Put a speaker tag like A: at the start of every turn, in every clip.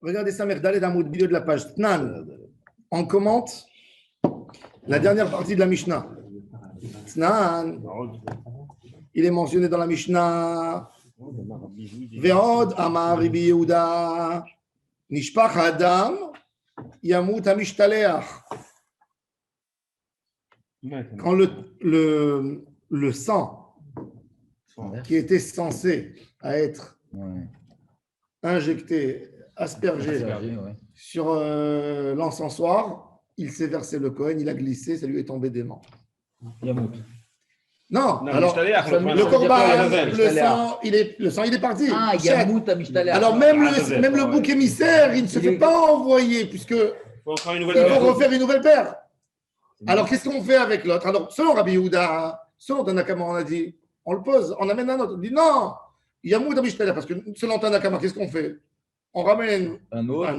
A: Regardez ça, Merdalé d'un milieu de la page. Tnan, on commente la dernière partie de la Mishnah. Tnan, il est mentionné dans la Mishnah. Ve'od amar Rabbi Yehuda, nishpach adam, yamut hamishtalech. Quand le sang qui était censé être injecté, aspergé sur l'encensoir, il s'est versé le Kohen, il a glissé, ça lui est tombé des mains. Non, alors le corban, le sang il est parti. Alors même le bouc émissaire, il ne se fait pas envoyer puisque il faut refaire une nouvelle paire. Alors qu'est-ce qu'on fait avec l'autre? Alors selon Rabbi Yehuda, selon Tanakama, on a dit, on le pose, on amène un autre. On dit non, il y a Mout Amishtalech parce que selon Tanakama, qu'est-ce qu'on fait? On ramène un autre,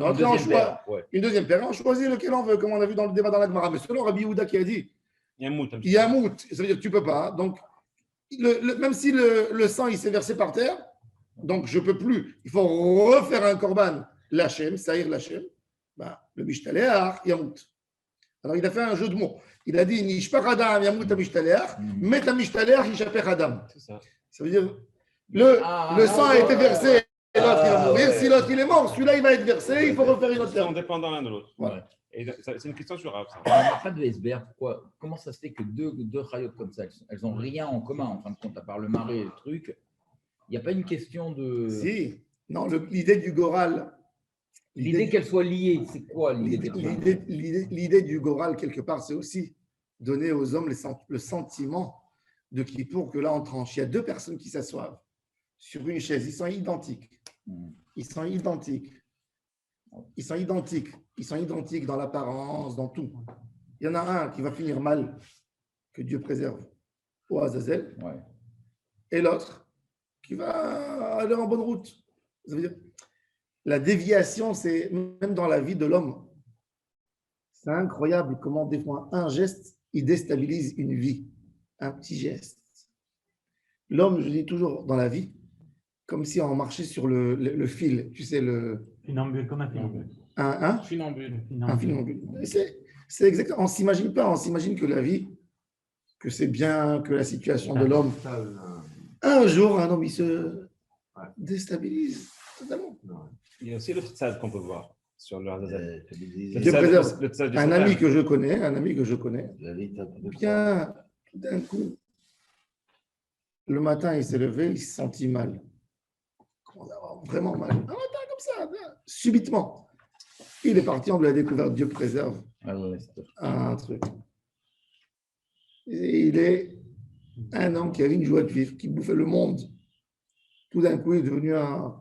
A: une deuxième paire, on choisit lequel on veut, comme on a vu dans le débat dans la Gemara. Mais selon Rabbi Yehuda qui a dit, il y a un mout, ça veut dire que tu ne peux pas. Donc, même si le sang il s'est versé par terre, donc je ne peux plus, il faut refaire un korban, l'Hachem, saïr l'Hachem, le Mishtalech, il y a mout. Alors, il a fait un jeu de mots. Il a dit Nishpach Adam, Yamut Amishtalech, Met Amishtalech, Yishapech Adam. Ça veut dire le sang a été versé et l'autre il va mourir. Si l'autre il est mort, celui-là il va être versé, il faut refaire une autre terre.
B: Ils sont dépendants l'un de l'autre.
A: Voilà.
B: Et c'est une question sur Rav.
C: Il n'y a pas de SBR. Comment ça se fait que deux chayotes comme ça, elles n'ont rien en commun en fin de compte, à part le marais et le truc? Il n'y a pas une question de.
A: Si, non, l'idée du Goral.
C: L'idée qu'elles soient liées, c'est quoi
A: l'idée du Goral, quelque part, c'est aussi donner aux hommes le sentiment de Kippour que là, on tranche. Il y a deux personnes qui s'assoient sur une chaise. Ils sont identiques. Ils sont identiques. Ils sont identiques. Ils sont identiques dans l'apparence, dans tout. Il y en a un qui va finir mal, que Dieu préserve, au Azazel, et l'autre qui va aller en bonne route. Ça veut dire, la déviation, c'est même dans la vie de l'homme. C'est incroyable comment des fois un geste, il déstabilise une vie. Un petit geste. L'homme, je dis toujours, dans la vie, comme si on marchait sur le fil. Tu sais,
D: Funambule, comme un funambule.
A: Un
D: funambule.
A: Un funambule. C'est exactement. On ne s'imagine pas. On s'imagine que la vie, que c'est bien, que la situation de l'homme. Un jour, un homme, il se déstabilise totalement.
B: Il y a aussi le tzad qu'on peut voir sur le Hazazel.
A: Un ami que je connais, bien, tout d'un coup, le matin, il s'est levé, il se sentit mal. Vraiment mal. Un matin comme ça, subitement. Il est parti, on lui a découvert, Dieu préserve. Un truc. Et il est un homme qui avait une joie de vivre, qui bouffait le monde. Tout d'un coup, il est devenu un.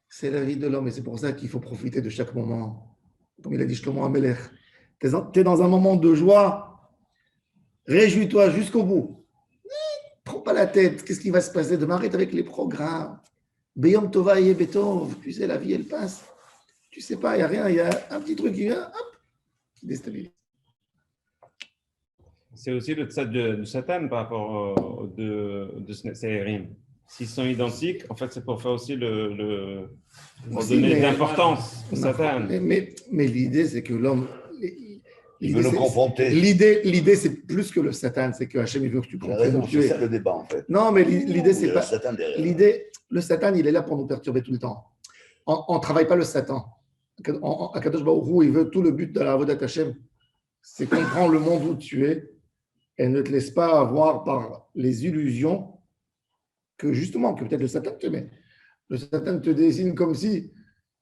A: C'est la vie de l'homme et c'est pour ça qu'il faut profiter de chaque moment. Comme il a dit Shlomo Amelech, tu es dans un moment de joie, réjouis-toi jusqu'au bout. Prends pas la tête, qu'est-ce qui va se passer demain? Arrête avec les programmes. Beyom Tova et Betov, tu sais, la vie elle passe. Tu sais pas, il n'y a rien, il y a un petit truc qui vient, hop, qui déstabilise.
B: C'est aussi le tzad de Satan par rapport aux deux Seirim. S'ils sont identiques, en fait, c'est pour faire aussi pour donner de l'importance au Satan.
A: Mais l'idée, c'est que l'homme.
E: Il veut le confronter.
A: L'idée, c'est plus que le Satan, c'est que Hachem, il veut que tu comprennes.
E: C'est ça le débat, en fait.
A: Non, mais l'idée, c'est pas.
E: L'idée,
A: le Satan, il est là pour nous perturber tout le temps. On ne travaille pas le Satan. Akadosh Baruch Hu, il veut tout le but de la Avodat Hachem, c'est comprendre le monde où tu es et ne te laisse pas avoir par les illusions que justement, que peut-être le Satan te met. Le Satan te dessine comme si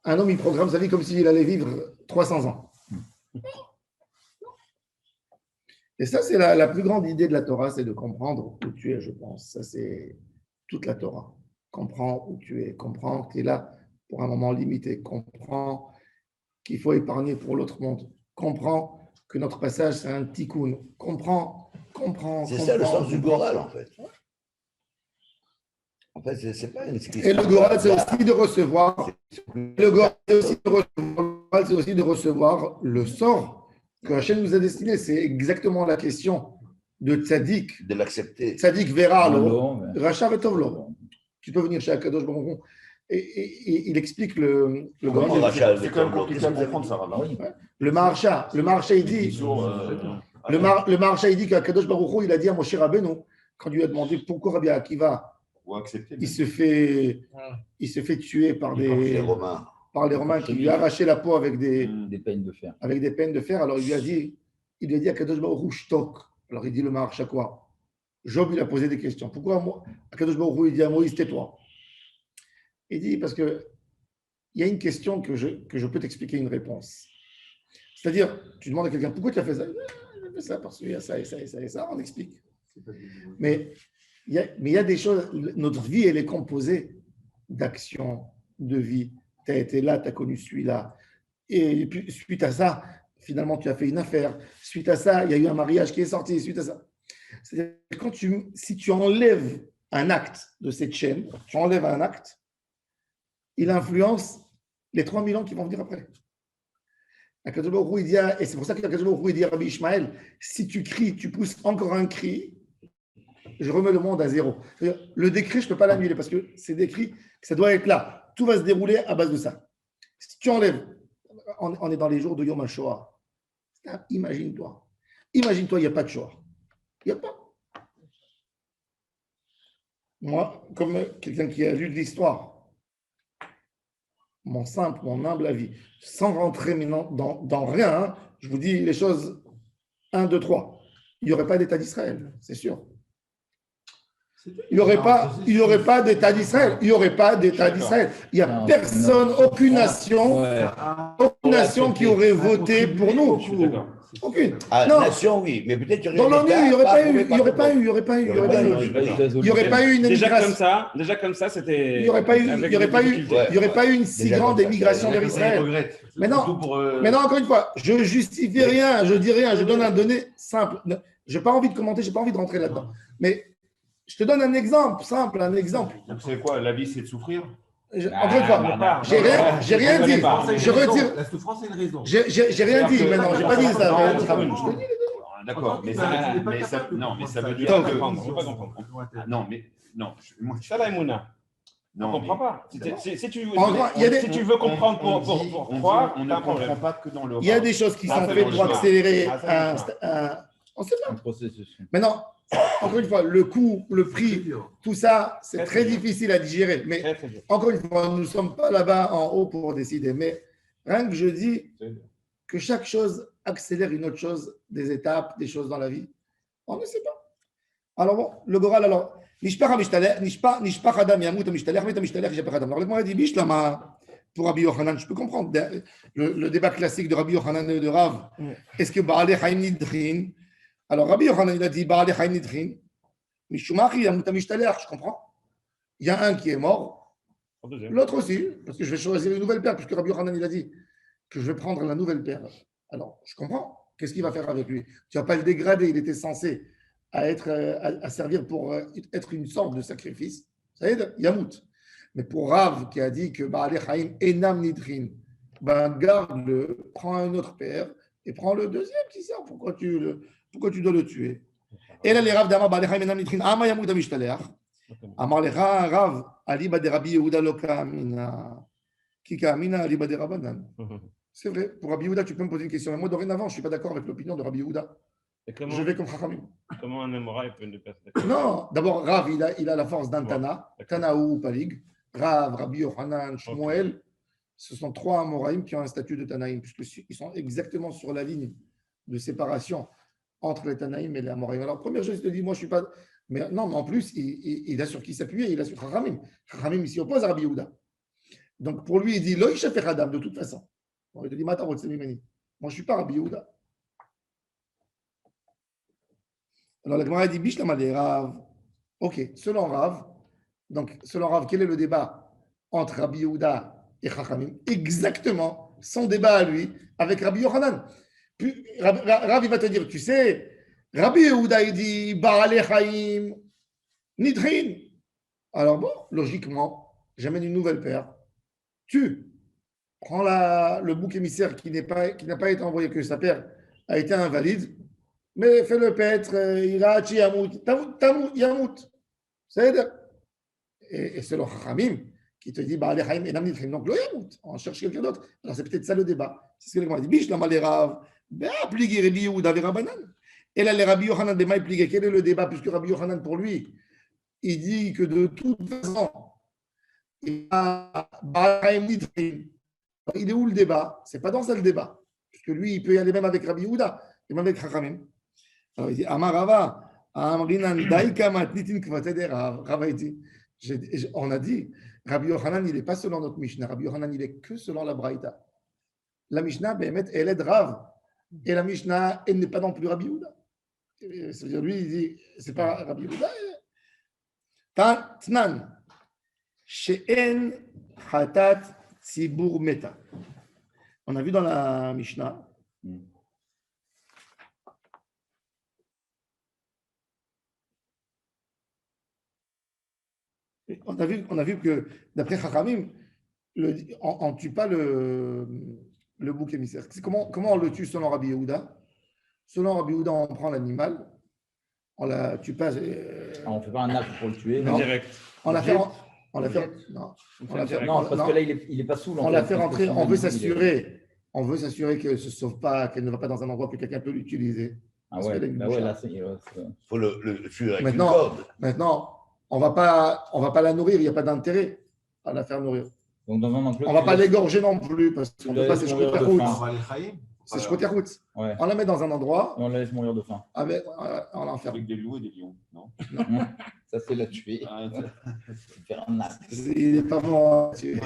A: un homme, il programme sa vie comme s'il allait vivre 300 ans. Et ça, c'est la plus grande idée de la Torah, c'est de comprendre où tu es, je pense. Ça, c'est toute la Torah. Comprends où tu es, comprends que tu es là pour un moment limité, comprends qu'il faut épargner pour l'autre monde, comprends que notre passage, c'est un tikkun, comprends. C'est
E: ça le sens du Goral, en fait. En fait, c'est pas une explication.
A: Et le Goral, c'est aussi de recevoir. Le Goral, c'est aussi de recevoir le sort que Hachem nous a destiné. C'est exactement la question de Tzadik.
E: De l'accepter.
A: Tzadik verra, Racha vetovlo. Tu peux venir chez Akadosh Baruch Hu Et il explique le
E: C'est
F: quand même compliqué à comprendre ça, Rav.
A: Le Maharsha, il dit le Maharsha, il dit qu'Akadosh Baruch Hu, il a dit à Moshe Rabbeinu, quand il lui a demandé pourquoi Rabbi Akiva il se fait tuer par les Romains qui lui arrachaient la peau avec des
C: peines de fer.
A: Avec des peines de fer. Alors il lui a dit à Akadosh Baruch Hu, shtok. Alors il dit le Maharsha quoi? Job, il a posé des questions. Pourquoi Akadosh Baruch Hu, il dit à Moïse, tais-toi? Il dit parce que il y a une question que je peux t'expliquer une réponse. C'est-à-dire, tu demandes à quelqu'un pourquoi tu as fait ça? Il a fait ça parce qu'il y a ça et ça et ça et ça, on explique. Mais il y a des choses, notre vie, elle est composée d'actions, de vie. Tu as été là, tu as connu celui-là. Et puis, suite à ça, finalement, tu as fait une affaire. Suite à ça, il y a eu un mariage qui est sorti. Suite à ça. C'est-à-dire, si tu enlèves un acte de cette chaîne, tu enlèves un acte, il influence les 3000 ans qui vont venir après. Et c'est pour ça que dit à Rabbi Ishmael, si tu cries, tu pousses encore un cri, je remets le monde à zéro. Le décret, je ne peux pas l'annuler parce que c'est décrit, ça doit être là. Tout va se dérouler à base de ça. Si tu enlèves, on est dans les jours de Yom HaShoah. Imagine-toi, il n'y a pas de Shoah. Il n'y a pas. Moi, comme quelqu'un qui a lu de l'histoire, mon humble avis, sans rentrer maintenant dans rien, hein, je vous dis les choses 1, 2, 3. Il n'y aurait pas d'État d'Israël, c'est sûr. Il n'y aurait pas d'État d'Israël. Il n'y aurait pas d'État d'Israël. Il n'y a personne, aucune nation qui aurait voté pour nous. Aucune.
E: Nation, oui, mais peut-être
A: dans l'ONU, il n'y aurait pas eu une
B: émigration. Déjà comme ça, c'était.
A: Il n'y aurait pas eu une si grande émigration vers Israël. Maintenant, encore une fois, je ne justifie rien, je dis rien, je donne un donné simple. Je n'ai pas envie de commenter, je n'ai pas envie de rentrer là-dedans. Mais je te donne un exemple simple, un exemple.
F: C'est quoi? La vie, c'est de souffrir?
A: Encore une fois, j'ai rien dit. Je retire.
F: La souffrance, c'est une raison.
A: J'ai rien dit maintenant, j'ai pas dit ça.
F: D'accord, mais ça veut dire que. Non, mais non.
B: Ça là, Emouna.
F: Non,
B: on ne comprend pas. Si tu veux comprendre pour croire,
F: on ne comprend pas que dans le.
A: Il y a des choses qui sont faites pour accélérer on sait pas. Maintenant, encore une fois, le coût, le prix, tout ça, c'est très difficile à digérer. Mais encore une fois, nous ne sommes pas là-bas en haut pour décider. Mais rien que je dis que chaque chose accélère une autre chose, des étapes, des choses dans la vie, on ne sait pas. Alors bon, le Goral, alors, Nishpach Adam Yamut Mishtalech, Met Mishtalech, Nishpach Adam. Alors le Goral dit Bishlama pour Rabbi Yochanan, je peux comprendre le débat classique de Rabbi Yochanan et de Rav. Est-ce que Baalei Chaim Nidrin? Alors Rabbi Yochanan, il a dit Baalei Chaim Nidrin, Mishumachi Yamut Mishtalech, je comprends. Il y a un qui est mort, l'autre aussi, parce que je vais choisir une nouvelle paire, puisque Rabbi Yochanan, il a dit que je vais prendre la nouvelle paire. Alors, je comprends. Qu'est-ce qu'il va faire avec lui? Tu ne vas pas le dégrader. Il était censé à servir pour être une sorte de sacrifice. Ça y est, Yamout. Mais pour Rav, qui a dit que Baalei Chaim Enam Nidrin, garde-le, prends un autre père et prends le deuxième qui sert. Pourquoi tu dois le tuer? Et là, les Rav d'Amar Baalei Chaim Enam Nidrin, Ama Yamout Amishtalech. Amar Lecha Rav, Aliba de Rabbi Yehuda Loka Amina. Kika Amina, Aliba de Rabbanan. C'est vrai, pour Rabbi Yehuda, tu peux me poser une question. Mais moi, dorénavant, je ne suis pas d'accord avec l'opinion de Rabbi Yehuda. Je vais comme Chachamim.
B: Comment un Amoraï peut ne pas se
A: d'accord? Non, d'abord, Rav, il a la force d'un Tana, Tanaou, Palig. Rav, Rabbi Yochanan, Shmuel, ce sont trois Amoraïm qui ont un statut de Tanaïm, puisqu'ils sont exactement sur la ligne de séparation entre les Tanaïm et les Amoraïm. Alors, première chose, il te dit, moi, je ne suis pas. Mais non, mais en plus, il a sur qui s'appuyer, il a sur Chachamim. Chachamim, il s'y oppose à Rabbi Yehuda. Donc, pour lui, il dit, Lo Yishafech Adam, de toute façon. Il te dit, moi, je ne suis pas Rabbi Yehuda. Alors, la Gemara dit, Bishlama de Rav. Ok, selon Rav, quel est le débat entre Rabbi Yehuda et Chachamim? Exactement son débat à lui avec Rabbi Yochanan. Puis, Rav, il va te dire, tu sais, Rabbi Yehuda, il dit, Baalei Chaim Nidrin. Alors, bon, logiquement, j'amène une nouvelle paire. Tu prends le bouc émissaire qui n'a pas été envoyé, que sa paire a été invalide, mais fais-le paître, Irachi Yamout, Yamout. C'est-à-dire, et selon Chachamim, qui te dit bah, les Chaim et Namnitrim. Donc, on cherche quelqu'un d'autre. Alors, c'est peut-être ça le débat. C'est ce que les gens disent. Bish, la malerav, appliquer Rabbi Yehuda et Rabbanan. Et là, les Rabbi Yochanan de appliquer. Quel est le débat? Puisque Rabbi Yochanan, pour lui, il dit que de toute façon, il est où le débat? C'est pas dans ça le débat. Puisque lui, il peut y aller même avec Rabbi Yehuda et même avec Chachamim. Alors, il dit Amarava. On a dit, Rabbi Yochanan, il n'est pas selon notre Mishnah. Rabbi Yochanan, il est que selon la Braïta. La Mishnah, elle est Rav. Et la Mishnah, elle n'est pas non plus Rabbi Yehuda. C'est-à-dire, lui, il dit, c'est pas Rabbi Yehuda. Tnan, she'en hatat tzibur meta. On a vu dans la Mishnah. On a vu que d'après Chachamim, on ne tue pas le bouc émissaire. Comment on le tue selon Rabbi Yehuda? Selon Rabbi Yehuda, on prend l'animal, on ne la tue pas.
C: On ne fait pas un acte pour le tuer.
B: Non. Direct.
A: On la fait. Non,
C: parce que là, il n'est pas sous.
A: On la fait rentrer. On veut s'assurer qu'elle ne se sauve pas, qu'elle ne va pas dans un endroit que quelqu'un peut l'utiliser.
C: Ah ouais, là,
E: il faut le tuer avec une corde.
A: Maintenant, on ne va pas la nourrir, il n'y a pas d'intérêt à la faire nourrir.
C: Donc, on
A: ne va pas l'égorger non plus, parce qu'on ne peut pas c'est Shkoterhout.
C: Ouais.
A: On la met dans un endroit.
C: Et on la laisse mourir de faim.
A: On l'enferme.
F: Avec des loups et des lions, non?
C: Ça, c'est la tuer. Faire un acte.
A: Il n'est pas bon à tuer.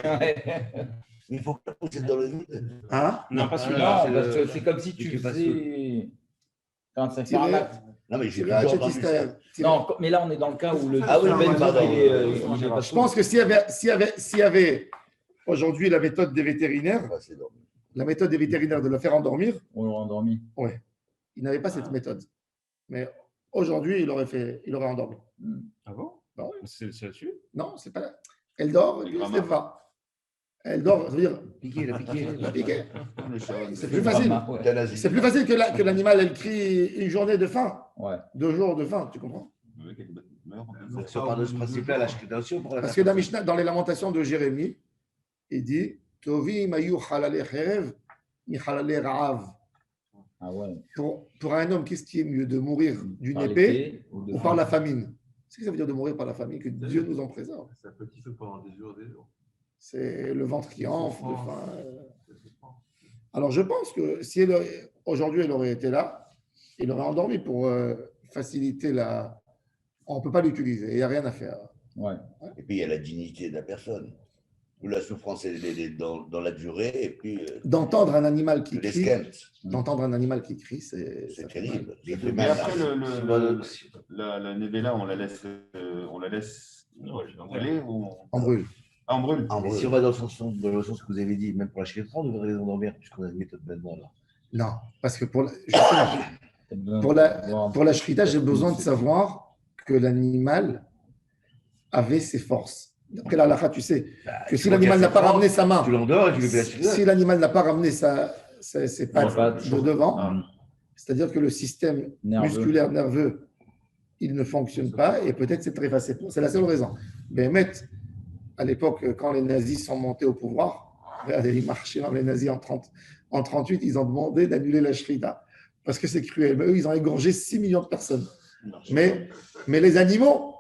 E: Il faut que la pousse dans le vide.
A: Hein?
B: Non, pas celui-là.
C: Parce que c'est comme si tu faisais. Quand ça fait un acte.
E: Non, mais j'ai toujours entendu ça.
C: Non, mais là, on est dans le cas où le.
E: Ah oui, pardon.
A: Je pense que s'il y avait aujourd'hui la méthode des vétérinaires, la méthode des vétérinaires de le faire endormir,
C: on l'aurait endormi.
A: Oui, il n'avait pas cette méthode. Mais aujourd'hui, il aurait endormi.
B: Ah bon?
A: Non,
B: c'est là-dessus?
A: Non, c'est pas là. Elle dort, il ne se lève pas. Elle dort, ça veut dire.
E: Piqué.
A: C'est plus facile. C'est plus facile que l'animal, elle crie une journée de faim.
C: Ouais.
A: 2 jours de faim, tu comprends?
E: Donc, ça part de ce principe-là, la shkitation.
A: Parce que dans Mishnah, dans les lamentations de Jérémie, il dit Tovi mayu halale cherev mi halale ra'av.
C: Ah ouais.
A: Pour un homme, qu'est-ce qui est mieux, de mourir d'une épée ou par la famine? C'est ce que ça veut dire de mourir par la famine, que Dieu nous en préserve.
G: C'est un petit feu pendant des jours et des jours.
A: C'est le ventre qui enfle. Alors, je pense que si aujourd'hui elle aurait été là, il aurait endormi pour faciliter la. On ne peut pas l'utiliser, il n'y a rien à faire.
C: Ouais.
E: Et puis, il y a la dignité de la personne. Où la souffrance est dans la durée. Et puis.
A: D'entendre un animal qui crie. C'est
E: terrible.
F: Mais après, la Nevela, on la laisse brûler ou
A: on brûle.
F: Ah, on brûle.
E: Si on va dans le sens que vous avez dit, même pour la shkita, on devrait les endormir, puisqu'on a une méthode maintenant là.
A: Non, parce que pour la shkita, j'ai besoin de savoir que l'animal avait ses forces. D'après la halakha, tu sais que si l'animal n'a pas ramené sa main,
E: tu l'endors et tu lui fais la shkita.
A: Si l'animal n'a pas ramené ses pattes de devant, c'est-à-dire que le système musculaire nerveux, il ne fonctionne pas et peut-être c'est très facile. C'est la seule raison. Mais à l'époque, quand les nazis sont montés au pouvoir, regardez, ils marchaient dans les nazis en 1938, ils ont demandé d'annuler la shrita parce que c'est cruel. Mais eux, ils ont égorgé 6 millions de personnes. Mais les animaux,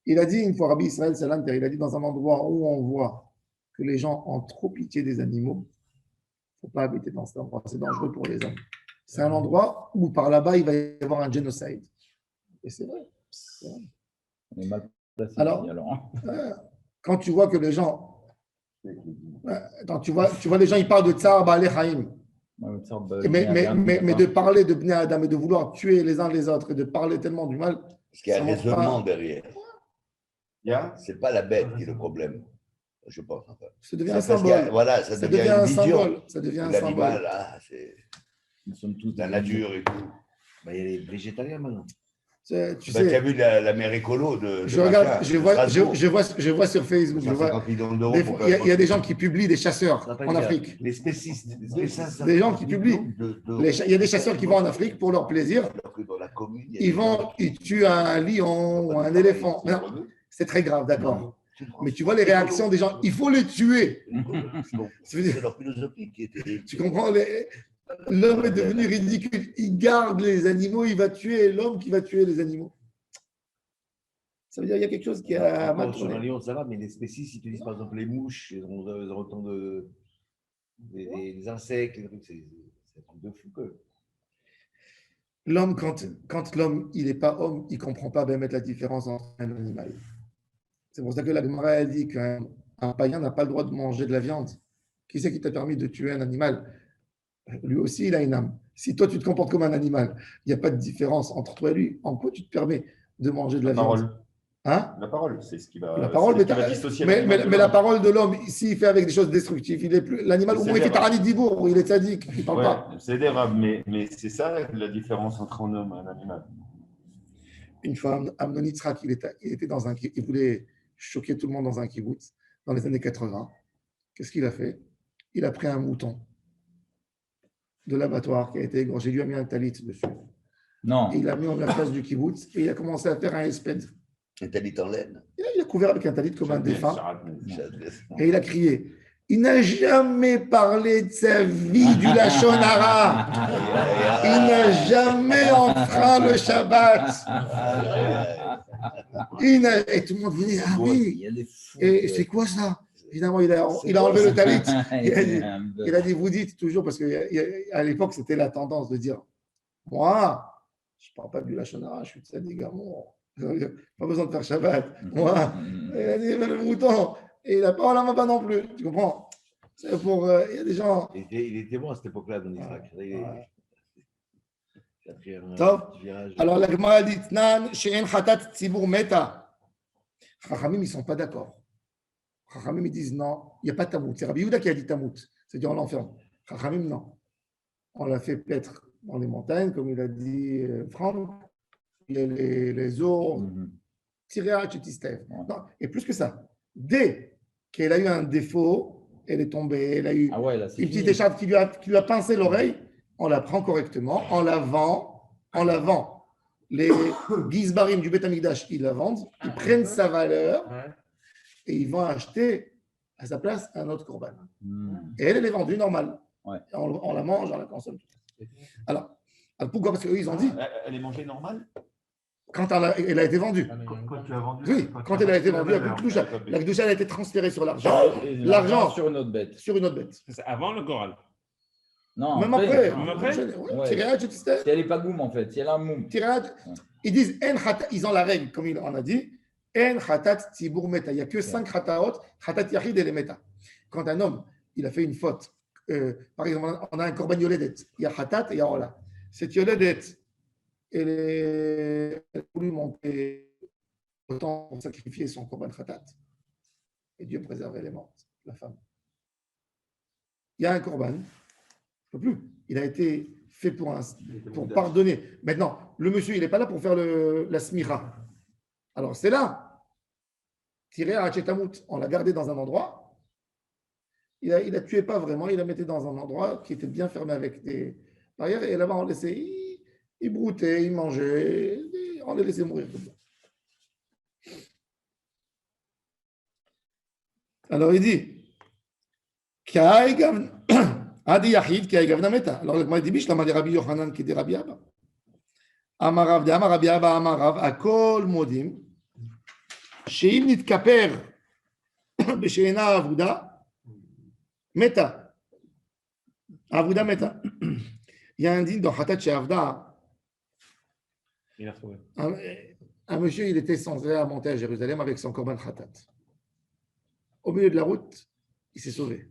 A: il a dit une fois, Rabbi Israël Salanter, il a dit dans un endroit où on voit que les gens ont trop pitié des animaux, il ne faut pas habiter dans cet endroit, c'est dangereux pour les hommes. C'est un endroit où par là-bas, il va y avoir un génocide. Et c'est vrai.
C: On est mal placé.
A: Alors, quand tu vois que les gens, quand tu vois les gens, ils parlent de Tsar Baalei Chaim. Mais de parler de Bnei Adam et de vouloir tuer les uns les autres et de parler tellement du mal.
E: Parce qu'il y a un raisonnement derrière. Ce n'est pas la bête qui est le problème, je pense.
A: Ça devient un symbole.
E: Voilà, ça devient un symbole.
A: Ça devient un
E: symbole.
C: Nous sommes tous
E: la nature et tout. Il y a les végétaliens maintenant.
A: Tu
E: as vu la mer écolo de
A: je vois sur Facebook, il y a des gens qui publient des chasseurs en Afrique.
E: Les spécistes.
A: Des gens qui publient. Il y a des chasseurs qui vont en Afrique pour leur plaisir. Ils tuent un lion ou un éléphant. C'est très grave, d'accord. Mais tu vois les réactions des gens, il faut les tuer.
E: C'est leur philosophie qui était.
A: Tu comprends l'homme est devenu ridicule. Il garde les animaux, il va tuer l'homme qui va tuer les animaux. Ça veut dire qu'il y a quelque chose qui a mal
E: Sur un
A: tourné.
E: lion, ça va, mais les spécies, si tu dis par exemple les mouches, ils ont autant de. Les insectes, les trucs, c'est un truc de fou que.
A: L'homme, quand l'homme il n'est pas homme, il ne comprend pas bien mettre la différence entre un animal. C'est pour ça que la Gemara a dit qu'un païen n'a pas le droit de manger de la viande. Qui c'est qui t'a permis de tuer un animal? Lui aussi, il a une âme. Si toi, tu te comportes comme un animal, il n'y a pas de différence entre toi et lui. En quoi tu te permets de manger de la viande? Hein?
F: La parole, c'est ce qui va,
A: la parole,
F: dissocier
A: mais la parole de l'homme, s'il fait avec des choses destructives, il est plus. L'animal, il fait Tarani Dibour, il est sadique, il ne parle pas.
F: C'est des raves, mais c'est ça la différence entre un homme et un animal.
A: Une fois, Amnon Yitzhak, il voulait choquer tout le monde dans un kibbutz dans les années 80. Qu'est-ce qu'il a fait? Il a pris un mouton de l'abattoir qui a été égorgé. Il lui a mis un talit dessus.
C: Non.
A: Et il l'a mis en la place du kibbutz et il a commencé à faire un espède.
E: Un talit en laine.
A: Il a couvert avec un talit comme un défunt. Et il a crié. Il n'a jamais parlé de sa vie du Lachon Hara. Il n'a jamais enfreint le Shabbat. Et tout le monde venait, ah oui. Et c'est quoi ça? Évidemment, il a enlevé le talit. Il a dit, vous dites toujours, parce qu'à l'époque, c'était la tendance de dire, moi, je ne parle pas du Lachon Hara, je suis de Sadiq Gamour. Pas besoin de faire Shabbat. Moi, il a dit, le mouton. Et il n'a pas la main non plus. Tu comprends? C'est pour. Il y a des gens.
E: Il était bon à cette époque-là, Don Israël.
A: Top. Alors, la Gemara dit Tnan, She'en Khatat Tzibur Meta. Chachamim, ils ne sont pas d'accord. Chachamim, ils disent non, il n'y a pas Tamout. C'est Rabbi Yehuda qui a dit Tamout. C'est-à-dire, on l'enferme. Chachamim, non. On l'a fait paître dans les montagnes, comme il a dit Franck. Il y a les eaux. Tiréa, Chetistev. Et plus que ça. Dès qu'elle a eu un défaut, elle est tombée, elle a eu une petite écharpe qui lui a pincé l'oreille, on la prend correctement, en lavant. Les gizbarim du Beth Amikdash, ils la vendent, ils prennent sa valeur et ils vont acheter à sa place un autre korban. Et elle est vendue normale. On la mange, on la consomme. Alors pourquoi? Parce qu'eux, ils ont dit.
F: Elle est mangée normale?
A: Quand elle a été vendue.
G: Quand tu l'as vendue.
A: Oui, quand elle a été vendue, la Kedusha a été transférée sur l'argent. L'argent
C: sur une autre bête.
A: Sur une autre bête.
B: C'est avant le Goral.
C: Non,
A: même après.
C: Si elle n'est pas goum, en fait. Si elle a un moum.
A: Ils disent, ils ont la règle, comme on a dit, En khatat tzibur meta. Il n'y a que 5 khataot, khatat yachid et les meta. Quand un homme, il a fait une faute, par exemple, on a un korban yoledet, il y a khatat et il y a ola. Cette yoledet, elle a voulu monter autant pour sacrifier son korban khatat. Et Dieu préservait les mortes, la femme. Il y a un korban, il ne peut plus. Il a été fait pour pardonner. Maintenant, le monsieur, il n'est pas là pour faire la smira. Alors, c'est là. Tiré à Hachetamut, on l'a gardé dans un endroit. Il a tué pas vraiment, il l'a mis dans un endroit qui était bien fermé avec des barrières. Et là-bas, on laissait. Il broutait, il mangeait. On les laissait mourir comme ça. Alors, il dit. Adi Yahid qui a gavna meta. Alors, le dit Bish, la mali Rabbi Yochanan qui dit Rabbi Abba. Amarav de Amar Rabbi Abba Amarav Akol Modim. Sheim nitkaper b'sheina avuda meta. Avuda meta. Il y a un digne dans Hatat Sheavda.
B: Il a trouvé.
A: Un monsieur, il était censé monter à Jérusalem avec son korban Hatat. Au milieu de la route, il s'est sauvé.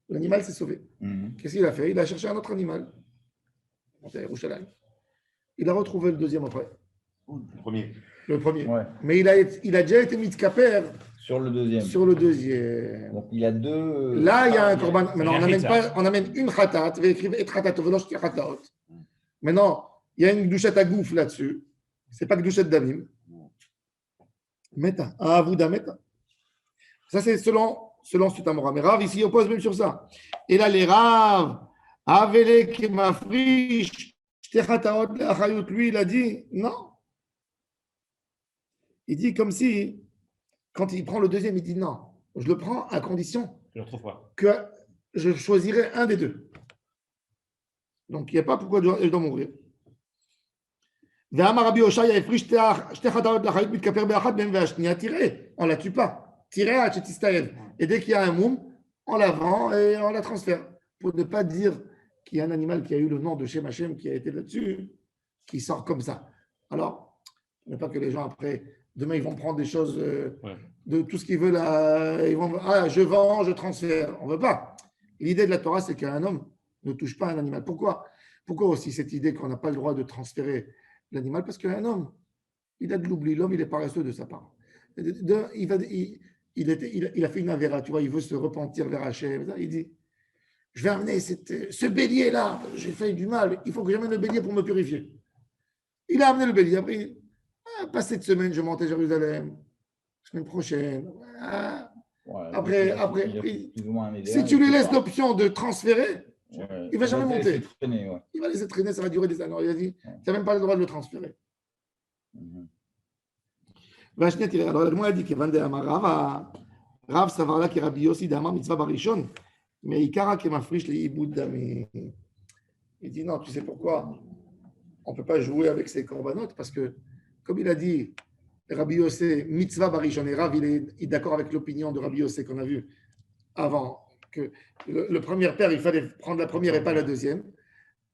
A: L'animal s'est sauvé. Qu'est-ce qu'il a fait? Il a cherché un autre animal. Il a retrouvé le deuxième après. Le premier. Ouais. Mais il a déjà été mis de caper
C: sur le deuxième.
A: Donc
C: il a deux.
A: Là, il y a un korban. Maintenant, on amène une khatat. Il va écrire et khatat velosh ki khataot. Maintenant, il y a une douchette à gouffre là-dessus. C'est pas que douchette d'avim. Meta. Ah, vous meta. Ça, c'est selon Sutamora. Mais Rav, ici, il oppose même sur ça. Et là, les Rav, Avele qui m'affriche, lui, il a dit non. Il dit comme si, quand il prend le deuxième, il dit non, je le prends à condition que je choisirai un des deux. Donc, il n'y a pas pourquoi je dois mourir. On ne la tue pas. Et dès qu'il y a un moum, on la vend et on la transfère. Pour ne pas dire qu'il y a un animal qui a eu le nom de Shem Hashem qui a été là-dessus, qui sort comme ça. Alors, il ne pas que les gens après, demain, ils vont prendre des choses de tout ce qu'ils veulent. Ils vont, je vends, je transfère. On ne veut pas. L'idée de la Torah, c'est qu'un homme ne touche pas un animal. Pourquoi aussi cette idée qu'on n'a pas le droit de transférer l'animal? Parce qu'un homme, il a de l'oubli. L'homme, il est paresseux de sa part. Il a fait une avéra, tu vois, il veut se repentir vers Hachem. Il dit, je vais amener ce bélier-là, j'ai fait du mal, il faut que j'amène le bélier pour me purifier. Il a amené le bélier. Après, pas cette semaine, je monte à Jérusalem. Semaine prochaine. Après, si tu lui laisses l'option de transférer, il ne va jamais monter. Il va laisser traîner, ça va durer des années. Il a dit, tu n'as même pas le droit de le transférer. Alors, le mot a dit que Rav Savarla qui Rabbi Yossi d'Amar mitzvah barishon, mais Ikara qui m'affriche les iboud d'ami. Il dit non, tu sais pourquoi on ne peut pas jouer avec ces corbanotes parce que, comme il a dit, Rabbi Yossi mitzvah barishon, et Rav il est d'accord avec l'opinion de Rabbi Yossi qu'on a vu avant, que le premier père, il fallait prendre la première et pas la deuxième.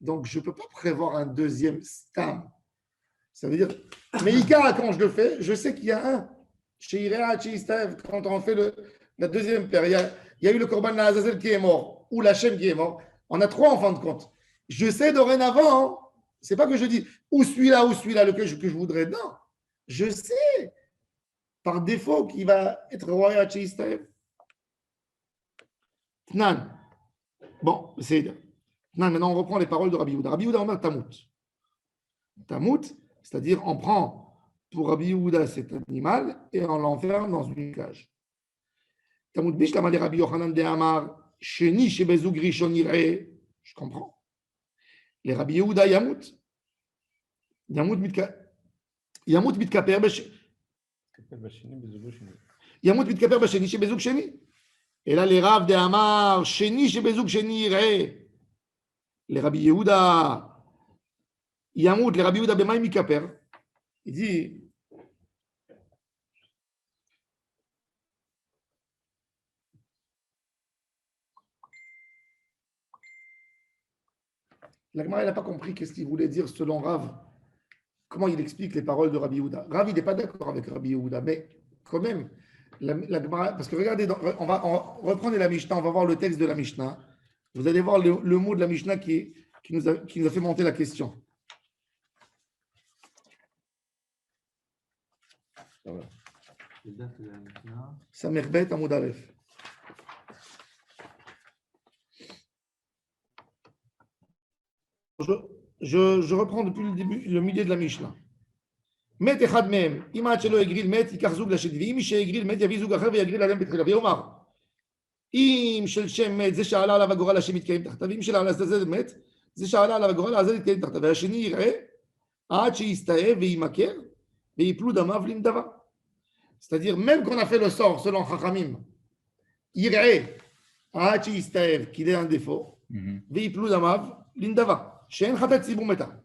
A: Donc, je ne peux pas prévoir un deuxième stam. Ça veut dire, mais Ikara, quand je le fais, je sais qu'il y a un. Chez Iréa, chez Istaev, quand on fait la deuxième paire, il y a eu le Korban Azazel qui est mort, ou l'Hachem qui est mort. On a trois en fin de compte. Je sais dorénavant, c'est pas que je dis ou celui-là, lequel que je voudrais. Non, je sais par défaut qu'il va être roi chez Istaev. Tnan. Bon, c'est. Tnan, maintenant on reprend les paroles de Rabbi Yehuda. Rabbi Yehuda, on a Tamout. Tamout, c'est-à-dire on prend pour Rabbi Yehuda cet animal et on l'enferme dans une cage. Tamout bish la malé Rabbi Yochanan de Amar sheni shebezug rishon yireh. Je comprends. Les Rabbi Yehuda yamut mitkaper basheni shebezug sheni. Et là les Rav de Amar sheni shebezug sheni yireh. Les Rabbi Yehuda yamut, les Rabbi Yehuda b'maim mikaper. Il dit, la Gemara n'a pas compris qu'est-ce qu'il voulait dire selon Rav. Comment il explique les paroles de Rabbi Yehuda. Rav, il n'est pas d'accord avec Rabbi Yehuda, mais quand même, la Gemara, parce que regardez, on va reprendre la Mishnah, on va voir le texte de la Mishnah. Vous allez voir le mot de la Mishnah qui nous a fait monter la question. Samerbet Amoud Aleph. Je reprends depuis le début, le milieu de la Mishnah. Met echad mehem, ima shelo egril met, yikach zug lasheni, ve'im she'egril met, yavi zug acher ve'yagril alem betchila. Ve'omar, im shel shem met, ze she'ala alav hagorel Hashem yitkaim tachtav, ve'im shel alazazel met, ze she'ala alav hagorel Hashem yitkaim tachtav. Ve'hasheni yireh, ad she'istaev ve'imaker, ve'yiplu damav limdava. C'est-à-dire, même qu'on a fait le sort selon Chachamim, Yireh, Hachi Istaev, qu'il est un défaut, Veiplu Damav, Lindava, Shen Khatat Sibou Meta.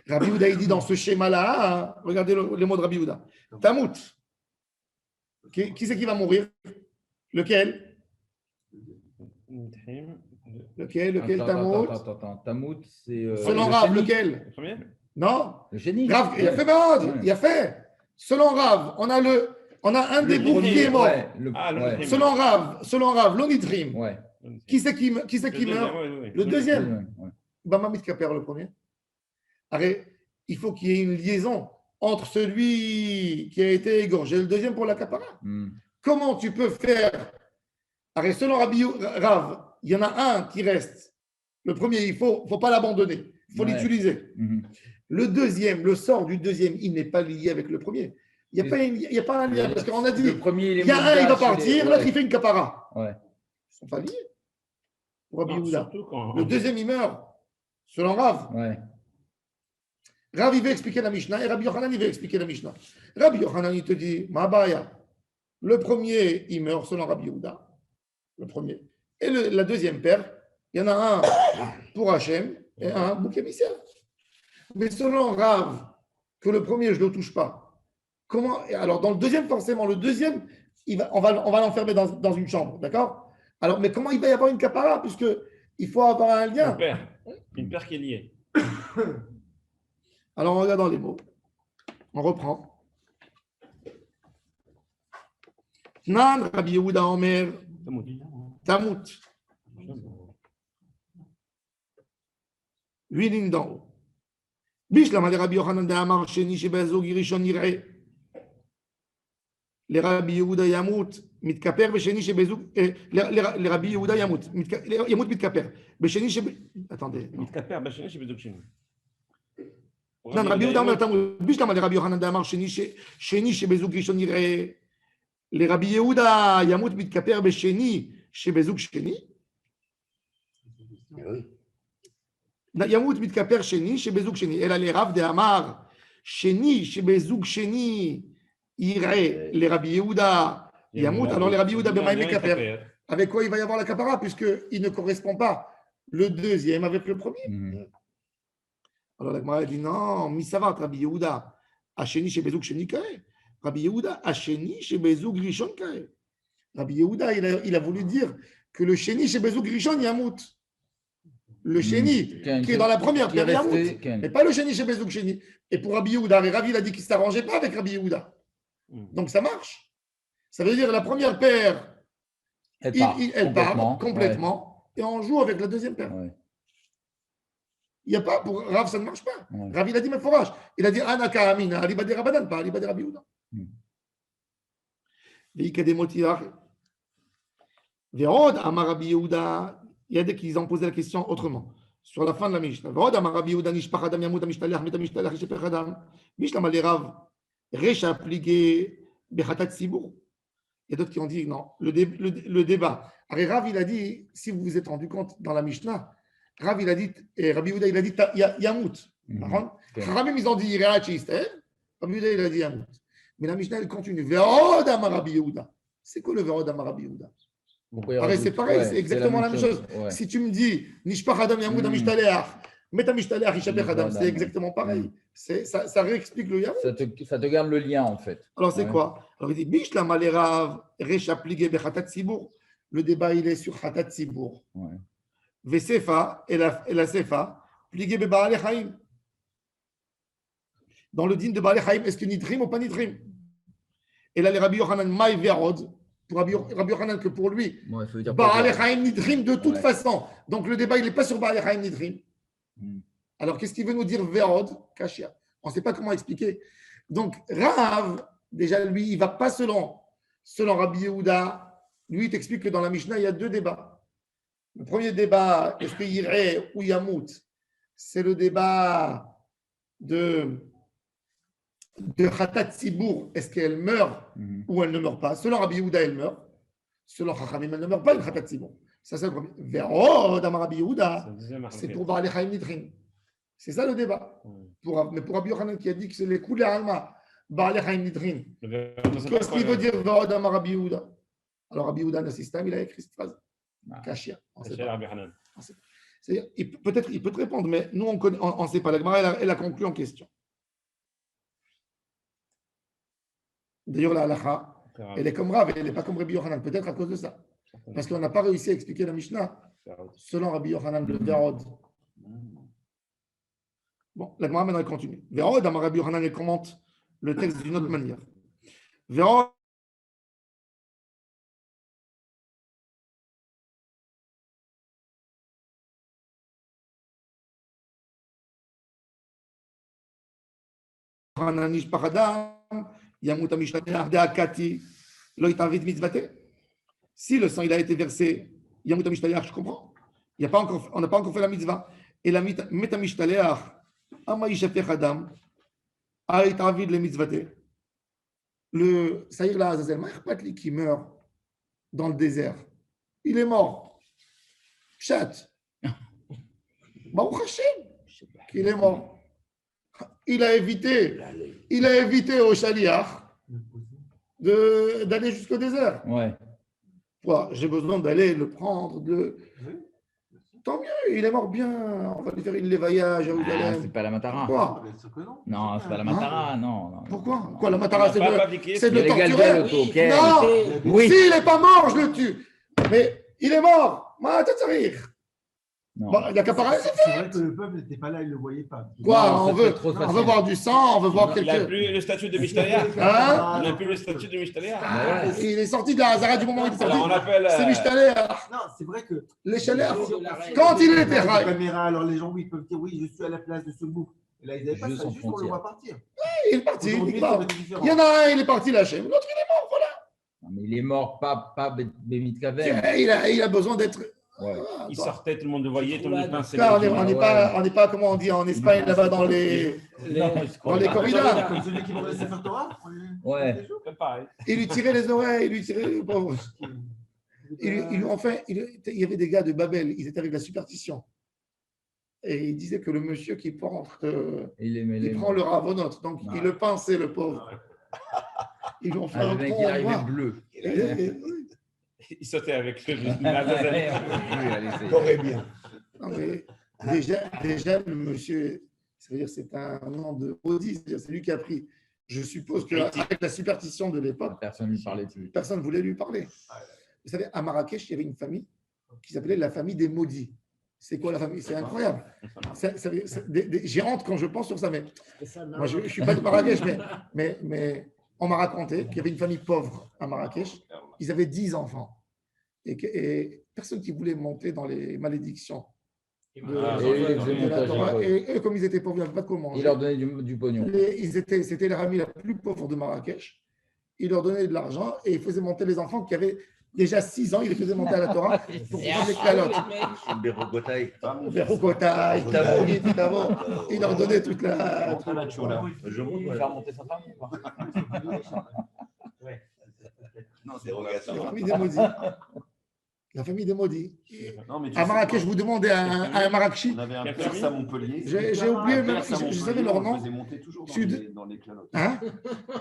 A: Rabbi Yehuda, il dit dans ce schéma-là, regardez les mots de Rabbi Yehuda, Tamout. Qui c'est qui va mourir? Lequel? Lequel Tamout?
C: Attends, Tamout, c'est.
A: Selon Rav, lequel?
B: Le premier?
A: Non?
C: Le génie.
A: Rav, il a fait Mahod, il a fait. Selon Rav, on a un des boucs qui est mort. Selon Rav, l'onitrim.
C: Ouais.
A: Qui c'est qui meurt? Le deuxième. Bamamit Kaper, le premier. Arrête, il faut qu'il y ait une liaison entre celui qui a été égorgé et le deuxième pour la capara. Comment tu peux faire? Arrête, selon Rav, il y en a un qui reste. Le premier, il ne faut pas l'abandonner. Il faut l'utiliser. Le deuxième, le sort du deuxième, il n'est pas lié avec le premier. Il n'y a pas un lien, parce qu'on a dit, il y a un, il va partir, l'autre, il fait une capara. Ils ne sont pas liés. Pour Rabbi Yehuda. Le deuxième, il meurt, selon Rav. Rav, il veut expliquer la Mishnah et Rabbi Yochanan, il veut expliquer la Mishnah. Rabbi Yochanan, il te dit, Ma'abaya. Le premier, il meurt selon Rabbi Yehuda. Le premier. Et la deuxième paire, il y en a un pour Hachem et un bouc émissaire. Mais selon Rav, que le premier, je ne le touche pas. Comment? Alors, dans le deuxième, forcément, le deuxième, on va l'enfermer dans une chambre, d'accord? Alors, mais comment il va y avoir une capara, puisqu'il faut avoir un lien?
B: Une paire qui est liée.
A: Alors, on regarde dans les mots. On reprend. Nan Rabbi Yehuda Omer Tamut. 8 lignes d'en haut. Bishlam le Rabbi Yochanan de Amar Sheni Shebazog Rishon Yireh. Le Rabbi Yehuda Yamut Mitkaper Besheni Shebazog. Le Rabbi Yehuda Yamut Mitkaper Besheni Shebazog. Attendez.
B: Mitkaper Besheni Shebazog Sheni.
A: Non, Rabbi Yehuda Omer Tamut. Bishlam le Rabbi Yochanan de Amar Sheni Shebazog Rishon Yireh. Le Rabbi Yehuda Yamut Mitkaper Besheni Shebazog Sheni.
E: Oui.
A: Yamut mitkaper sheni shebezug sheni. Elle a les Rav de Amar sheni shebezug sheni ire les Rabbi Yehuda Yamut. Alors les Rabbi Yehuda b'maï mitkaper. Avec quoi il va y avoir la kapara puisqu'il ne correspond pas le deuxième avec le premier. Alors la Gemara dit non, misavat Rabbi Yehuda asheni shebezug sheni kae. Rabbi Yehuda asheni shebezug rishon kae. Rabbi Yehuda il a voulu dire que le sheni shebezug rishon Yamut. Le chéni, qui est dans la première pierre Yamut, mais pas le chéni chez Bezouk chéni. Et pour Rabbi Yehuda, Ravi il a dit qu'il ne s'arrangeait pas avec Rabbi Yehuda. Donc ça marche. Ça veut dire la première paire, elle part complètement, et on joue avec la deuxième paire. Ouais. Il n'y a pas, pour Rav, ça ne marche pas. Ouais. Rav, il a dit, mais forage. Il a dit, Anaka Amina, Aliba de Rabadan, pas Aliba de Rabbi Yehuda. Vérod, Amar Rabbi Yehuda. Il y a des qui ont posé la question autrement. Sur la fin de la Mishnah. Il y a d'autres qui ont dit non. Le débat. Rav, il a dit, si vous vous êtes rendu compte dans la Mishnah, Rav, il a dit, et Rabbi Yehuda, il a dit Yamut. Ramim, ils ont dit Rabbi Yehuda, il a dit Yamut. Mais la Mishnah, elle continue. Verod Amar Rabbi Yehuda. C'est quoi le Verod Amar Rabbi Yehuda? C'est pareil, ouais, c'est exactement la même chose. Ouais. Si tu me dis Nishpach Adam Yamud Amishtaleh, Met Amishtaleh Ishabech Adam, c'est exactement pareil. Ça réexplique le Yamud.
C: Ça te garde le lien en fait.
A: Alors c'est quoi? Alors il dit Bishlam Alerav Reshaplige Bechatat Sibour. Le débat il est sur Chatat Sibour. Vesefa et la Sefa Plige Bebaale Chaim. Dans le din de Baale Chaim, est-ce que Nitrim ou pas Nitrim? Et là les Rabbi Yochanan Maï Verod. Pour Rabbi Yochanan que pour lui, Baal Chaim Nidrim de toute façon. Donc le débat, il n'est pas sur Baal Chaim Nidrim. Alors qu'est-ce qu'il veut nous dire Verod Kashia? On ne sait pas comment expliquer. Donc Rav, déjà lui, il ne va pas selon Rabbi Yehuda. Lui, il t'explique que dans la Mishnah, il y a deux débats. Le premier débat, est-ce que Yireh ou Yamut? C'est le débat de Khatat Sibour, est-ce qu'elle meurt ou elle ne meurt pas? Selon Rabbi Yehuda, elle meurt. Selon Chachamim, elle ne meurt pas, une Khatat Sibour. Ça, c'est le premier. Verod Amar Rabbi Yehuda, c'est pour Baal Chaim Nidrim. C'est ça le débat. Mais pour Rabbi Yochanan qui a dit que c'est les coups de l'Alma, Baal Chaim Nidrim. Qu'est-ce qu'il veut dire Verod Amar Rabbi Yehuda? Alors Rabbi Yehuda, Nassistam, il a écrit cette phrase. Kashia. Peut-être il peut te répondre, mais nous, on ne sait pas. La Gemara, elle a conclu en question. D'ailleurs, la halakha, elle est comme Rav, elle n'est pas comme Rabbi Yochanan, peut-être à cause de ça. Parce qu'on n'a pas réussi à expliquer la Mishnah selon Rabbi Yochanan, le Verod. Bon, la Gemara maintenant elle continue. Verod, Rabbi Yochanan, elle commente le texte d'une autre manière. Verod, Hananish Paradam. Si le sang il a été versé, Yamut Amishtaleh, je comprends. On n'a pas encore fait la mitzvah. Et la Metamishtaleh, Amaïshafech Adam, Aït Avid le mitzvate. Le Saïr la Azazel, Maïrpatli qui meurt dans le désert, il est mort. Chat. Baruch Hashem, qu'il est mort. il a évité au Shaliach d'aller jusqu'au désert.
C: Ouais.
A: J'ai besoin d'aller le prendre. Tant mieux, il est mort bien. On va lui faire une lévaïa à Jérusalem.
C: C'est pas la Matara.
A: Quoi?
C: Non, c'est pas la Matara, non.
A: Pourquoi? Quoi, la Matara, c'est de le torturer? Non,
C: oui.
A: S'il n'est pas mort, je le tue. Mais il est mort. Il n'y a qu'à parler.
G: C'est vrai que le peuple n'était pas là, il ne le voyait pas.
A: Quoi? On veut voir du sang, on veut voir
B: Il n'a
A: quelqu'un.
B: plus le statut de Mishtaya.
A: Hein?
B: Il n'a plus le statut de Mishtaya.
A: Il est sorti de la Hazara du moment où il est sorti.
B: Alors on appelle.
A: C'est Mishtaya.
G: Non, c'est vrai que.
A: Les chaleurs. Quand il était
G: la caméra, alors les gens, oui, ils peuvent dire oui, je suis à la place de ce bouc. Et là, ils n'avaient pas ça, juste on le voit partir.
A: Il est parti. Il y en a un, il est parti lâcher. L'autre, il est mort, voilà.
C: Non, mais il est mort, pas Bémit Kaver.
A: Il a besoin d'être.
C: Ouais.
B: Il sortait, tout le monde le voyait, tout le monde pinçait.
A: On n'est pas, comment on dit en Espagne, là-bas, dans les corridas.
G: Comme celui qui m'a laissé faire Torah.
C: Ouais.
B: C'est pareil.
A: Il lui tirait les oreilles, il lui tirait le pauvre. Enfin, il y avait des gars de Babel, ils étaient avec la superstition. Et il disait que le monsieur qui porte, il prend le ravonote, donc il le pinçait, le pauvre. Ils lui ont fait un
C: mec, il arrivait bleu.
B: Il sautait avec le
E: T'aurais bien.
A: Non, mais déjà, le monsieur, ça veut dire c'est un nom de maudit, c'est lui qui a pris. Je suppose qu'avec la superstition de l'époque,
C: personne ne lui parlait plus.
A: Personne ne voulait lui parler. Vous savez, à Marrakech, il y avait une famille qui s'appelait la famille des maudits. C'est quoi la famille? C'est incroyable. J'ai honte quand je pense sur ça, mais moi, je ne suis pas de Marrakech, mais on m'a raconté qu'il y avait une famille pauvre à Marrakech. Ils avaient 10 enfants. Et personne qui voulait monter dans les malédictions. Et comme ils étaient pauvres, ils n'avaient pas de quoi manger.
C: Il leur donnait du pognon.
A: C'était la famille la plus pauvre de Marrakech. Il leur donnait de l'argent et il faisait monter les enfants qui avaient déjà 6 ans. Il les faisait monter à la Torah pour prendre les calottes. Beroukotaï, Tavo. Il leur donnait toute la.
C: Je vais faire monter sa femme ou pas?
E: Non, c'est rogatoire.
A: La famille des maudits. La famille des maudits. À Marrakech, vous demandez à un Marrakchi.
F: On avait un Perse à Montpellier.
A: J'ai oublié, même je savais leur nom.
F: On faisait monter toujours dans les calottes.
A: Hein?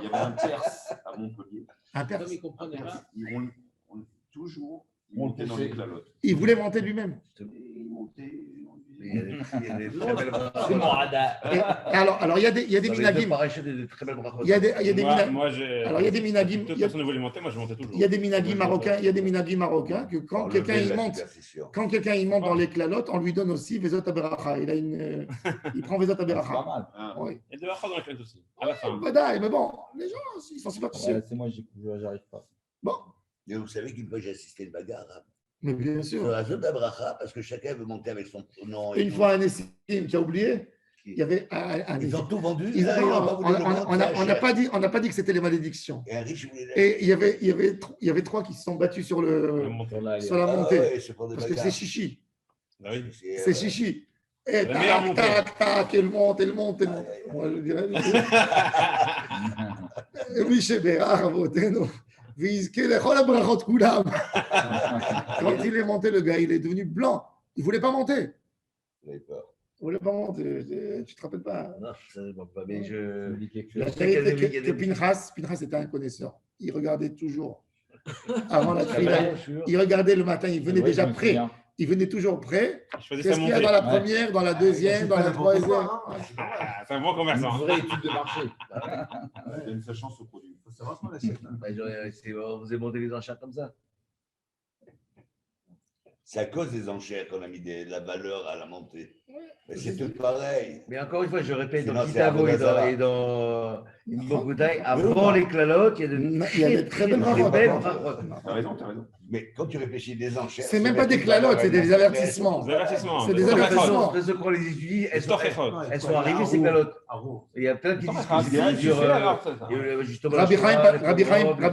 F: Il y avait un Perse à Montpellier.
A: Un Perse.
F: On toujours montait dans les calottes.
A: Il voulait monter lui-même.
F: Il montait.
C: C'est mon radar.
A: Alors, il y a des minagim. Il y a des minagim.
B: Toute personne ne voulait monter, moi je montais toujours.
A: Il y a des minagim marocains. Il y a des minagim marocains que quand quelqu'un il monte dans les clalottes, on lui donne aussi Vezot Aberacha. Il prend Vezot Aberacha.
B: Et de Racha dans les calottes aussi. À la fin.
A: Mais bon, les gens, ils sont superstitieux.
C: C'est moi, j'arrive pas.
A: Bon.
E: Mais vous savez qu'une fois j'ai assisté à une bagarre.
A: Mais bien sûr.
E: La zone d'Abraha, parce que chacun veut monter avec son nom.
A: Une fois, un Essim qui a oublié, il y avait
E: Ils ont tout vendu.
A: On n'a pas dit que c'était les malédictions. Et il y avait 3 qui se sont battus sur la montée. Parce que c'est chichi. C'est chichi. Et tac, elle monte. Moi, je dirais. Oui, chez Bérard, Voteno. Quand il est monté, le gars, il est devenu blanc. Il ne voulait pas monter. Il ne voulait pas monter. Tu ne te rappelles pas?
E: Non, je ne sais pas, mais je.
A: Pinchas était un connaisseur. Il regardait toujours avant la tefila. Il regardait le matin, il venait déjà prêt. Il venait toujours prêt. Qu'est-ce qu'il y a dans la première, dans la deuxième, dans la troisième?
B: C'est un bon commerçant.
C: Une vraie étude de marché.
F: Il donne sa chance au produit.
G: Il faut savoir ce qu'on achète.
E: Vous avez monté les enchères comme ça. C'est à cause des enchères qu'on a mis de la valeur à la montée. Mais c'est tout pareil. Mais encore une fois, je répète, dans Kitavo et dans Mokotai, avant les clalotes, il y a des très belles
F: T'as raison.
E: Mais quand tu réfléchis des enchères.
A: C'est même pas des clalotes, c'est des avertissements. C'est des avertissements.
E: Ceux qu'on les étudie, elles sont arrivées, ces clalotes. Il y a plein qui disent que justement.
A: Rabbi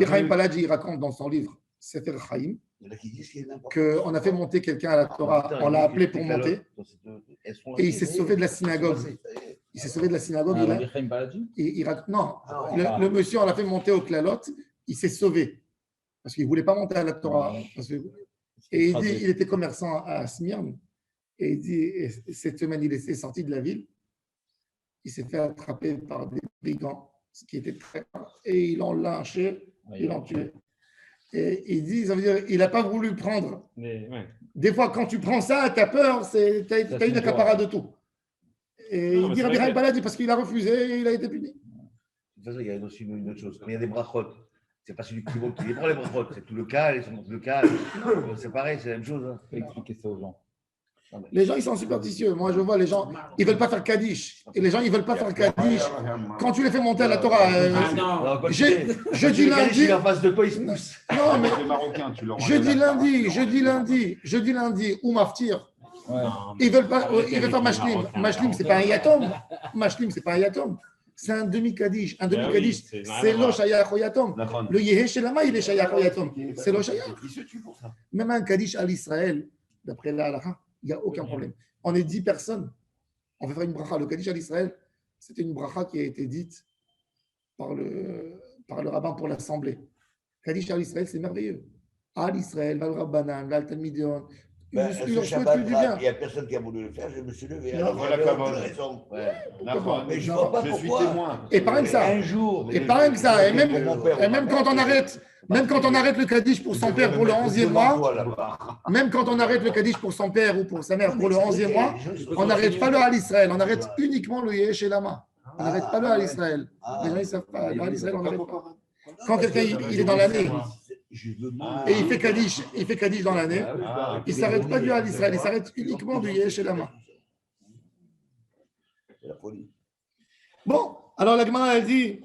A: Chaim Paladji raconte dans son livre Sefer Chaim qu'on a fait monter quelqu'un à la Torah, on l'a appelé pour monter, et il s'est sauvé de la synagogue. Il s'est sauvé de la synagogue. Non, le monsieur, on l'a fait monter au Klalot, il s'est sauvé, parce qu'il ne voulait pas monter à la Torah. Et il dit, il était commerçant à Smyrne, et il dit, cette semaine, il est sorti de la ville, il s'est fait attraper par des brigands, ce qui était très grave, et ils l'ont lynché, ils l'ont tué. Et ils disent, ça veut dire, il n'a pas voulu prendre. Des fois, quand tu prends ça, tu as peur, tu as une accaparat de tout. Et il dit Rabbi Chaim Baladi parce qu'il a refusé et il a été puni.
E: De toute façon, il y a aussi une autre chose. Quand il y a des brachot, c'est pas celui qui prend les brachot, c'est tout le cas, le cas. C'est pareil, c'est la même chose.
C: Il faut expliquer ça aux gens.
A: Les gens, ils sont superstitieux. Moi, je vois les gens, ils ne veulent pas faire Kaddish. Et les gens, ils ne veulent pas faire Kaddish. Quand tu les fais monter à la Torah, jeudi lundi.
E: En face de toi, ils se poussent.
A: Non, mais jeudi lundi, ou Maftir.
C: Ouais.
A: Ils veulent faire Mashlim. Mashlim, ce n'est pas un yatom. Mashlim, ce n'est pas un yatom. C'est un demi-Kaddish. Un demi-Kaddish, c'est lo shayach au yatom. Le Yehe Shelama, il est shayach au yatom. C'est lo shayach.
E: Il se tue pour ça.
A: Même un Kaddish à l'Israël, d'après la halakha, il n'y a aucun problème. On est 10 personnes. On va faire une bracha. Le Kaddish à l'Israël, c'était une bracha qui a été dite par le rabbin pour l'assemblée. Kaddish à l'Israël, c'est merveilleux. À l'Israël, Val Rabbanan, Val Talmidion. Il
E: n'y a personne qui a voulu le faire, je me suis levé. Alors, j'avais aucune raison. Mais je ne vois pas pourquoi.
A: Et pas même ça.
E: Un jour.
A: Et pas même ça. Et même quand on arrête. Même quand on arrête le Kaddish pour son père pour le 11e mois, même quand on arrête le Kaddish pour son père ou pour sa mère pour le 11e mois, on n'arrête pas le Hal Israël, on arrête uniquement le Yesh et Lama. On n'arrête pas le Hal Israël. Les gens ne savent pas. Le Hal Israël, on n'arrête pas. Quand quelqu'un il est dans l'année et il fait Kaddish dans l'année, il ne s'arrête pas du Hal Israël, il s'arrête uniquement du Yesh et Lama. Bon, alors la Gemara elle dit.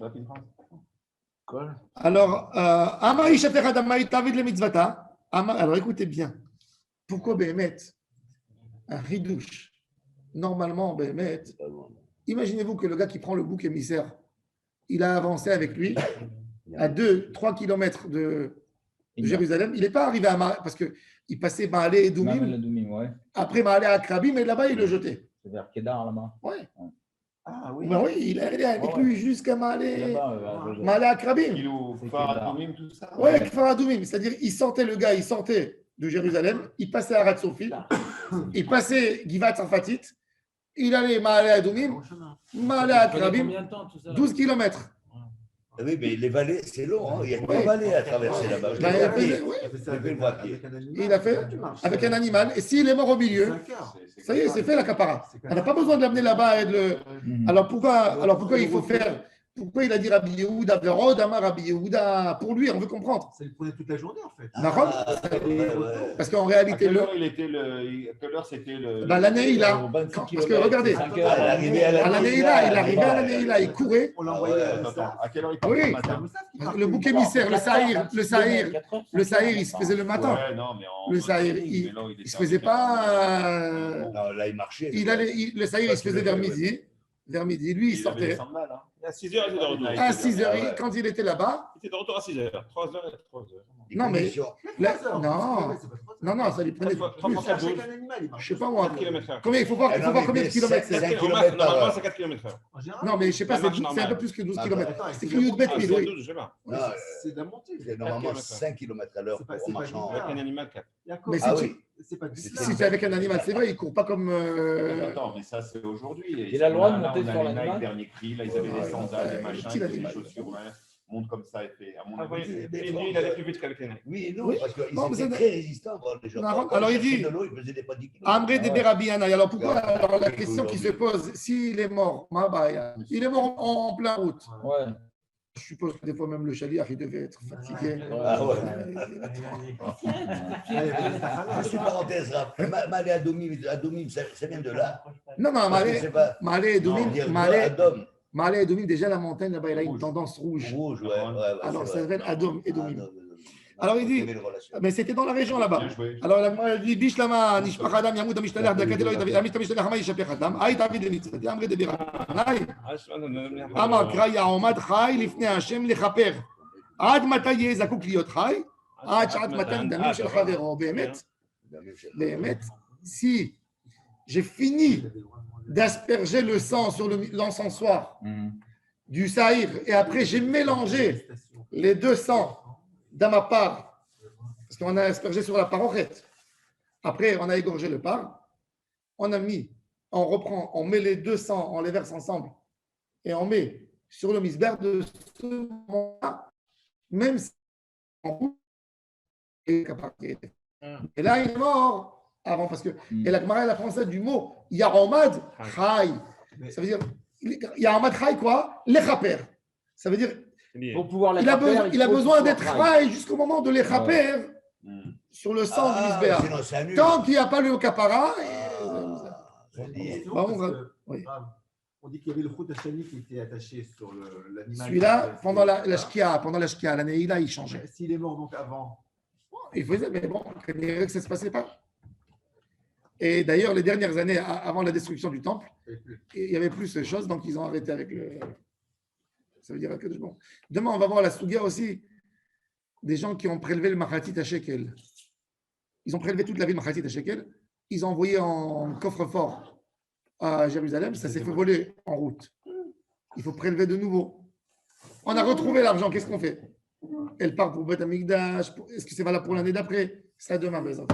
A: Alors, alors écoutez bien. Pourquoi Béhémet un ridouche? Normalement, Béhémet, imaginez-vous que le gars qui prend le bouc émissaire, il a avancé avec lui à 2-3 km de Jérusalem. Il n'est pas arrivé à Mahalé, parce qu'il passait Mahalé et Doumim. Après Mahalé à Krabim, et là-bas, il le jetait.
C: C'est vers Kedar, là-bas.
A: Oui.
E: Ah oui.
A: Ben oui, il est arrivé avec lui jusqu'à Mahalé à Krabim.
F: Tout ça.
A: Oui, Kfar-Adoumim. C'est-à-dire, le gars, il sortait de Jérusalem, il passait à Ratsofi, il passait Givat Sarfatit, il allait Mahalé à Doumim, Mahalé à Krabim, 12 km.
E: Oui, mais les vallées, c'est long. Hein. Il y a des vallées à traverser là-bas.
A: Il a fait avec un animal. Et s'il est mort au milieu, ça y est, c'est fait la capara. On n'a pas besoin de l'amener là-bas et de le. Alors pourquoi il faut faire. Pourquoi il a dit Rabbi Yehuda, Rabbi Yehuda, pour lui, on veut comprendre.
G: Ça lui prenait toute la journée, en fait.
A: Parce qu'en réalité.
F: À quelle heure c'était le.
A: Ben, l'année, il a. Parce que regardez, à l'année, il arrivait à l'année, il courait.
G: On l'a envoyé.
F: À quelle heure il
A: oui, le bouc émissaire, le Sahir, il se faisait le matin. Le Sahir, il ne se faisait pas.
E: Non, là, il marchait.
A: Le Sahir, il se faisait vers midi. Lui, il sortait.
F: À 6h, il était de retour.
A: À 6h, quand il était là-bas.
F: Il était de retour à 6h. 3h et 3h.
A: Non, mais. Non, ça lui prenait. Je ne sais pas moi. Combien il faut voir combien de kilomètres c'est.
F: Normalement, c'est 4 km/h.
A: Non, mais je ne sais pas, c'est un peu plus que 12 km. C'est que Youdbet, oui.
G: C'est de la montée.
E: C'est normalement 5 km à l'heure pour marchant.
F: Avec un animal 4.
A: Mais si tu es avec un animal, c'est vrai, il ne court pas comme.
F: Attends, mais ça, c'est aujourd'hui.
C: Il a le droit de monter sur l'animal.
F: Dernier cri, là, ils avaient des sandales, des machins, des chaussures. Monte comme ça et fait. À mon avis, il allait plus vite qu'avec les nez.
E: Oui, non, parce qu'ils étaient très résistants.
A: Alors il dit Amré de Berabiana. Alors pourquoi alors, la question qui se pose, s'il est mort, il est mort en plein route.
C: Ouais.
A: Je suppose que des fois même le chaliar, il devait être fatigué.
E: Ah ouais. Petite parenthèse, Mahalé à Doumim, ça vient de là.
A: Non, Mahalé et Doumim. Mahalé et Doumim, déjà la montagne là-bas, il a une tendance rouge.
E: Rouge, ouais.
A: Alors ça s'appelle Adom et Doumim. Alors il dit, mais c'était dans la région là-bas. Alors il dit, Bishlama, Nishpachadam, Yamoud, Amishtaler, Dakatelo, Amishtaler, Hamaï, Shapechadam, Aït, Avid, Mitzvati, Amré de Berabiana. Amar Kraya, Omad, Chai, Lifne Hashem, Lechaper. Ad Mataye, Zakouk, Liot, Chai, Ad Shat Matan, Damim, Shel Chavero. Béhémet, si j'ai fini d'asperger le sang sur l'encensoir du Sahir et après j'ai mélangé les deux sangs dans ma part, parce qu'on a aspergé sur la parochette. Après, on a égorgé le part. On met les deux sangs, on les verse ensemble et on met sur le misber de ce moment-là, même si on et là, il est mort avant parce que. Et la Gemara, la française du mot Yaromad Chai. Ça veut dire Yaromad Chai quoi? L'Echaper. Ça veut dire.
C: Pour pouvoir
A: il a besoin d'être Chai jusqu'au moment de l'Echaper sur le sang du misber. Tant qu'il n'y a pas le kapara.
G: On dit qu'il y avait le Chut Hashani qui était attaché sur l'animal.
A: Celui-là, pendant la shkia, l'année, il changeait.
G: S'il est mort donc avant.
A: Il faisait, mais bon, que ça ne se passait pas. Et d'ailleurs, les dernières années, avant la destruction du temple, il y avait plus de choses, donc ils ont arrêté avec le. Ça veut dire que bon. Demain, on va voir la Sougia aussi, des gens qui ont prélevé le Machatit à Shekel. Ils ont prélevé toute la ville Machatit à Shekel, ils ont envoyé en coffre-fort à Jérusalem, ça s'est fait voler en route. Il faut prélever de nouveau. On a retrouvé l'argent, qu'est-ce qu'on fait? Elle part pour Beth Amikdash. Est-ce que c'est valable pour l'année d'après? C'est à demain. Amen.